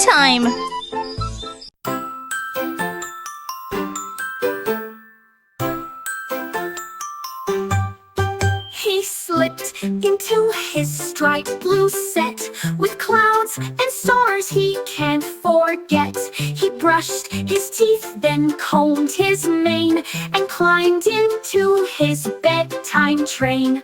bedtime. He slipped into his striped blue set with clouds and stars he can't forget. He brushed his teeth, then combed his mane and climbed into his bedtime train.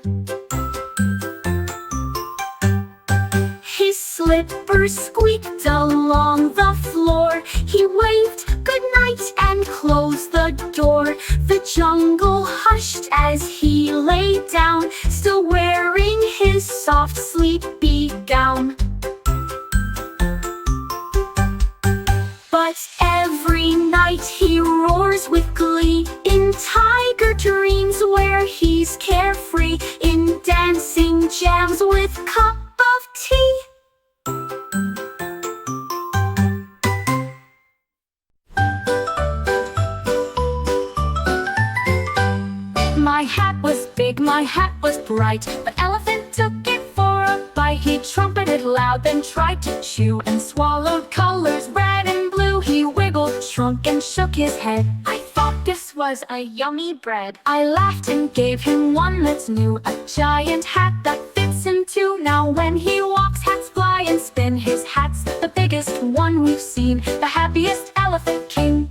His slippers squeaked along the floor. He waved goodnight and closed the door. The jungle hushed as he lay down, still wearing his soft sleepy gown. But every night he roars with glee in tiger dreams where he's carefree, in dancing jams with cup of tea. My hat was big, my hat was bright. The elephant took it for a bite. He trumpeted loud, then tried to chew, and swallowed colors red and blue. He wiggled, shrunk, and shook his head. I thought this was a yummy bread. I laughed and gave him one that's new, a giant hat that fits him too. Now when he walks, hats fly and spin. His hat's the biggest one we've seen, the happiest elephant king.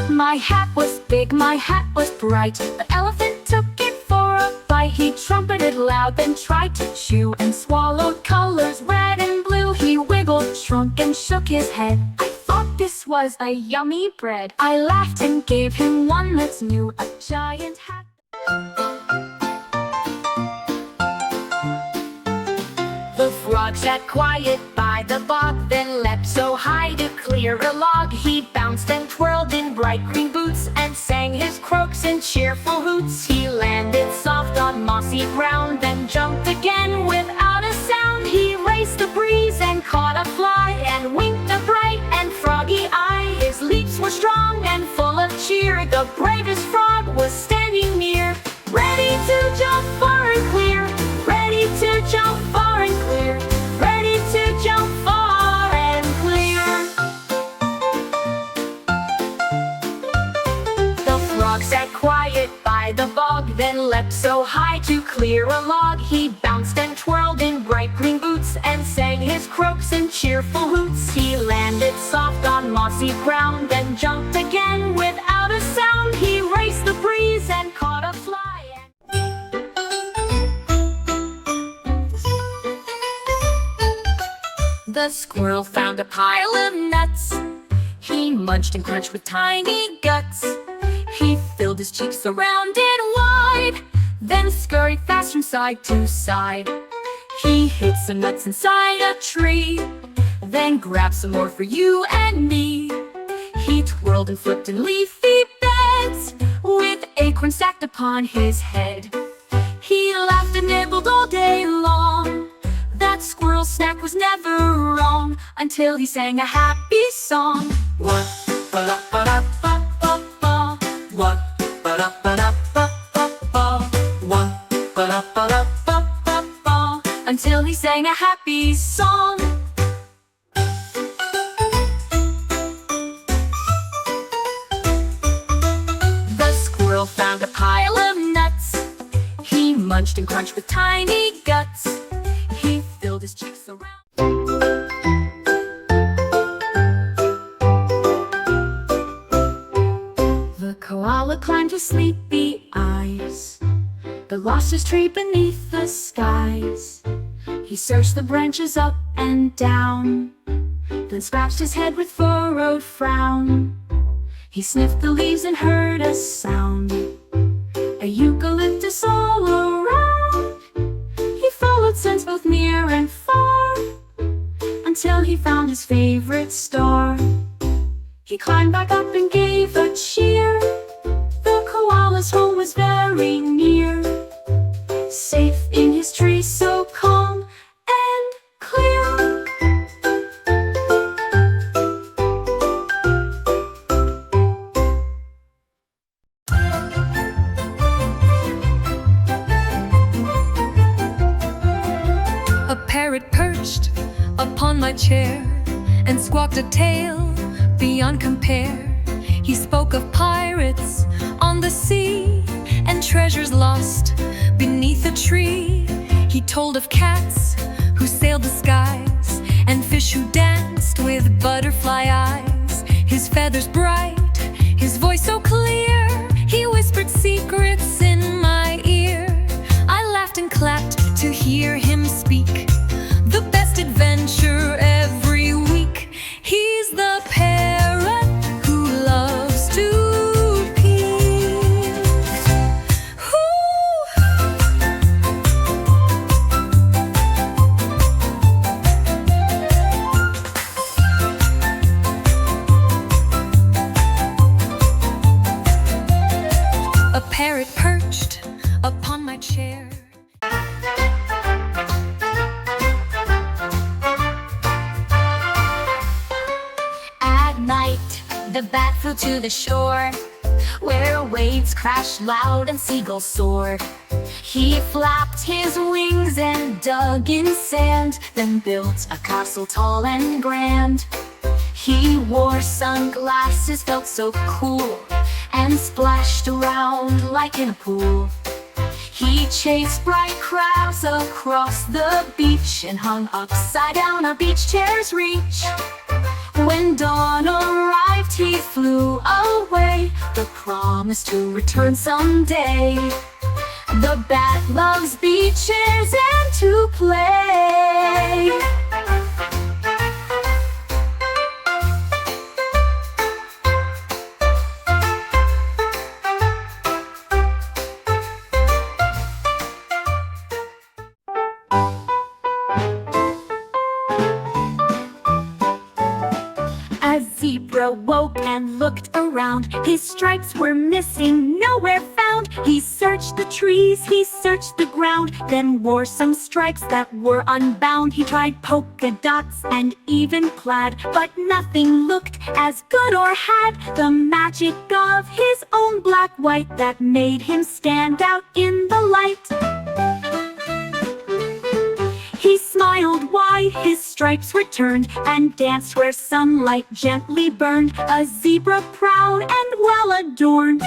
My hat was big, my hat was bright. The elephant took it for a bite. He trumpeted loud, then tried to chew, and swallowed colors red and blue. He wiggled, shrunk, and shook his head. I thought this was a yummy bread. I laughed and gave him one that's new, a giant hat. The frog sat quiet by the bog, then leapt so high to clear a log. He bounced and twirled in bright green boots, and sang his croaks in cheerful hoots. He landed soft on mossy ground, then jumped again without a sound. He raced the breeze and caught a fly, and winked a bright and froggy eye. His leaps were strong and full of cheer. The bravest frog was standing near, ready to jump far and clear, ready to jump far and clear, ready to jump far and clear. The frog sat quiet by the bog, then leapt so high to clear a log. He bounced and twirled in bright green boots, and sang his croaks in cheerful hoots. He landed soft on mossy ground, then jumped again without a sound. He raced the breeze and caught a fly. The squirrel found a pile of nuts. He munched and crunched with tiny guts. He filled his cheeks around and wide, then scurried fast from side to side. He hid some nuts inside a tree, then grabbed some more for you and me. He twirled and flipped in leafy beds, with acorns stacked upon his head. He laughed and nibbled all day long. That squirrel snack was never wrong, until he sang a happy song. What ba ba da ba ba ba, what ba da ba da ba ba ba, what ba da ba da ba ba ba, until he sang a happy song. The squirrel found a pile of nuts. He munched and crunched with tiny guts. He filled his cheeks around. The koala climbed with sleepy eyes, but lost his tree beneath the skies. He searched the branches up and down, then scratched his head with furrowed frown. He sniffed the leaves and heard a sound, a eucalyptus all around. He followed scents both near and far, until he found his favorite star. He climbed back up and gave a cheer. The koala's home was very near, safe in his tree so calm and clear. parrot perched upon my chair and squawked a tale beyond compare. He spoke of pirates on the sea and treasures lost beneath a tree. He told of cats who sailed the skies and fish who danced with butterfly eyes. His feathers bright, his voice so clear, he whispered secrets in my ear. I laughed and clapped to hear him speak, the best adventure every week. He's the parrot who loves to peek. A parrot perched upon my chair. At night, the bat flew to the shore, where waves crashed loud and seagulls soared. He flapped his wings and dug in sand, then built a castle tall and grand. He wore sunglasses, felt so cool, and splashed around like in a pool. He chased bright crabs across the beach and hung upside down on beach chair's reach. When dawn arrived, he flew away, the promise to return someday. The bat loves beach chairs and to play. A zebra woke and looked around. His stripes were missing, nowhere found. He searched the trees, he searched the ground, then wore some stripes that were unbound. He tried polka dots and even plaid, but nothing looked as good or had the magic of his own black-white that made him stand out in the light. He smiled wide, his stripes were turned, and danced where sunlight gently burned, a zebra proud and well adorned.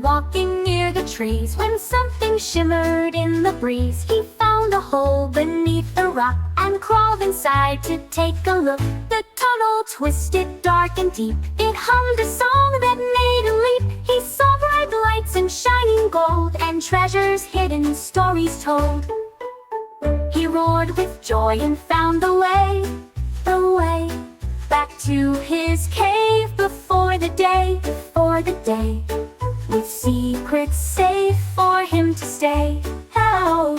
Walking near the trees when something shimmered in the breeze. He found a hole beneath the rock and crawled inside to take a look. The tunnel twisted dark and deep, it hummed a song that made him leap. He saw bright lights and shining gold and treasures hidden, stories told. He roared with joy and found the way back to his cave before the day, with secrets safe for him to stay. Oh.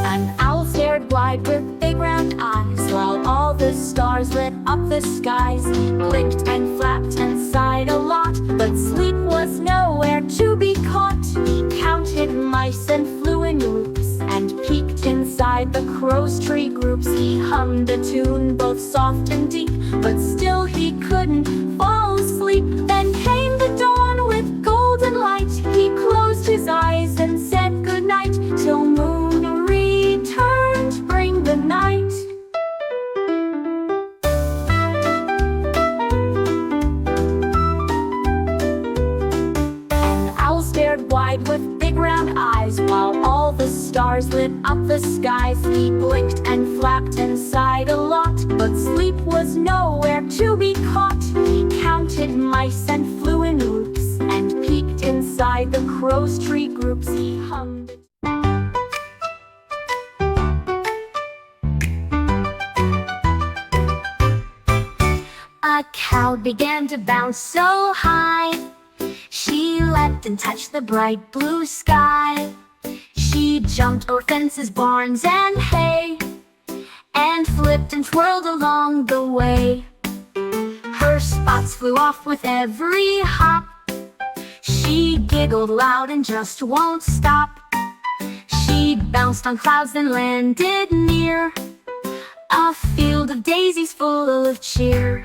An owl stared wide with big round eyes, while all the stars lit up the skies. Blinked and flapped and sighed a lot, but sleep was nowhere to be caught. He counted mice and flew in loops, and peeked inside the crow's tree groups. He hummed a tune both soft and deep, but still he couldn't fall asleep. Then came the dawn with golden light. He closed his eyes and said goodnight, till moon returned to bring the night. Wide with big round eyes, while all the stars lit up the skies. He blinked and flapped and sighed a lot, but sleep was nowhere to be caught. He counted mice and flew in loops, and peeked inside Beside the crow's tree groups he hummed. A cow began to bounce so high, she leapt and touched the bright blue sky. She jumped over fences, barns, and hay, and flipped and twirled along the way. Her spots flew off with every hop. She giggled loud and just won't stop. She bounced on clouds then landed near a field of daisies full of cheer.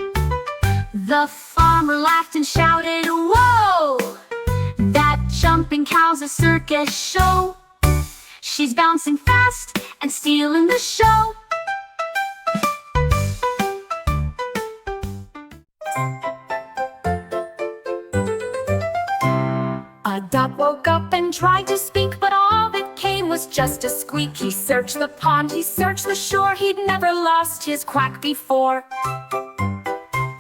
The farmer laughed and shouted, "Whoa! That jumping cow's a circus show. She's bouncing fast and stealing the show." A duck woke up and tried to speak, but all that came was just a squeak. He searched the pond, he searched the shore, he'd never lost his quack before.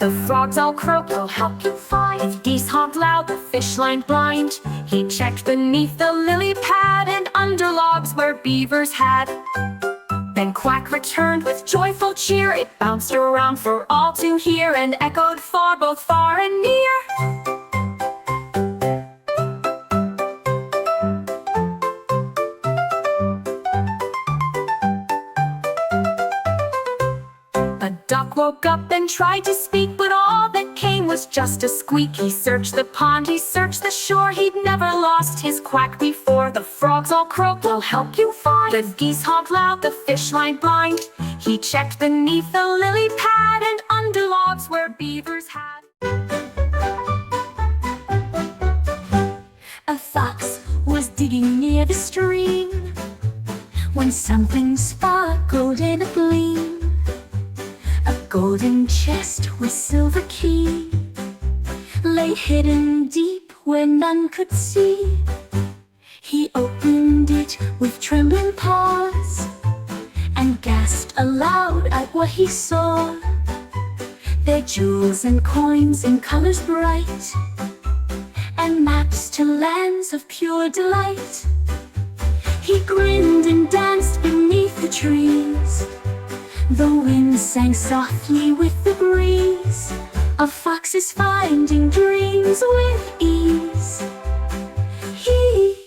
The frogs all croaked, "We'll help you find." Geese honked loud, the fish lined blind. He checked beneath the lily pad and under logs where beavers had. Then Quack returned with joyful cheer. It bounced around for all to hear and echoed for both far and near. Duck woke up and tried to speak, but all that came was just a squeak. He searched the pond, he searched the shore, he'd never lost his quack before. The frogs all croaked, "We'll help you find." The geese honked loud, the fish lined blind. He checked beneath the lily pad and under logs where beavers had. A fox was digging near the stream when something sparkled in a gleam. A golden chest with silver key lay hidden deep where none could see. He opened it with trembling paws and gasped aloud at what he saw. Their jewels and coins in colors bright, and maps to lands of pure delight. He grinned and danced beneath the trees. The wind sang softly with the breeze. A fox is finding dreams with ease. He's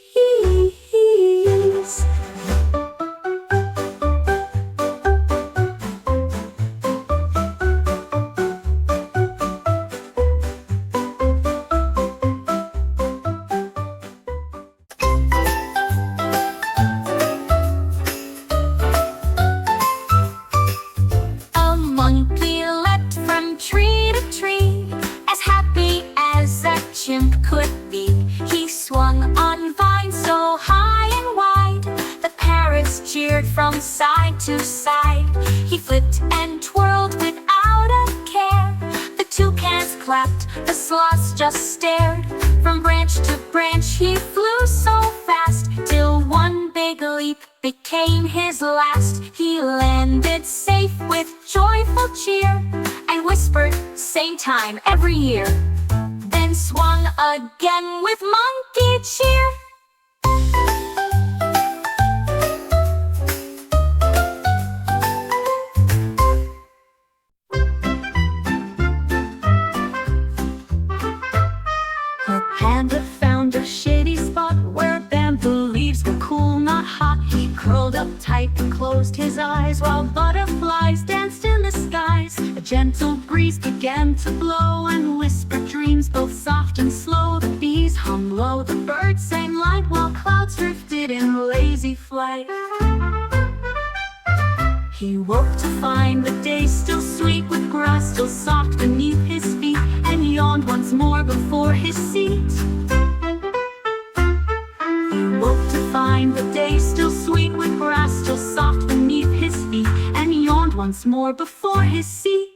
could be. He swung on vines so high and wide, the parrots cheered from side to side. He flipped and twirled without a care. The toucans clapped, the sloths just stared. From branch to branch he flew so fast, till one big leap became his last. He landed safe with joyful cheer and whispered, "Same time every year." Then swung again with monkey cheer. A panda found a shady spot where bamboo leaves were cool, not hot. He curled up tight and closed his eyes while butterflies danced in the skies. A gentle breeze began to blow and whispered dreams both soft and slow. The bees hummed low, the birds sang light, while clouds drifted in lazy flight. He woke to find the day still sweet, with grass still soft beneath his feet, and yawned once more before his seat. He woke to find the day still sweet, with grass still soft beneath his feet, and yawned once more before his seat.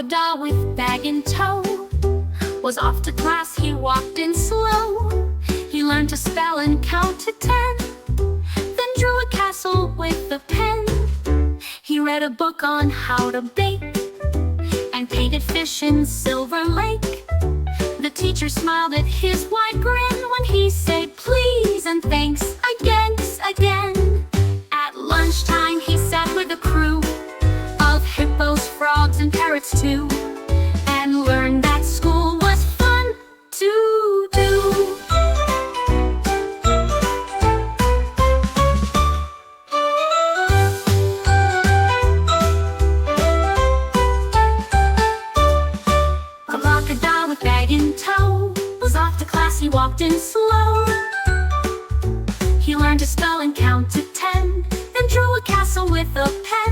crocodile with bag in tow was off to class, he walked in slow. He learned to spell and count to 10, then drew a castle with a pen. He read a book on how to bake and painted fish in Silver Lake. The teacher smiled at his wide grin when he said please and thanks again. At lunchtime he sat with a crew of hippos, frogs, and parrots too, and learned that school was fun to do. A crocodile with bag in tow was off to class, he walked in slow. He learned to spell and count to 10, then drew a castle with a pen.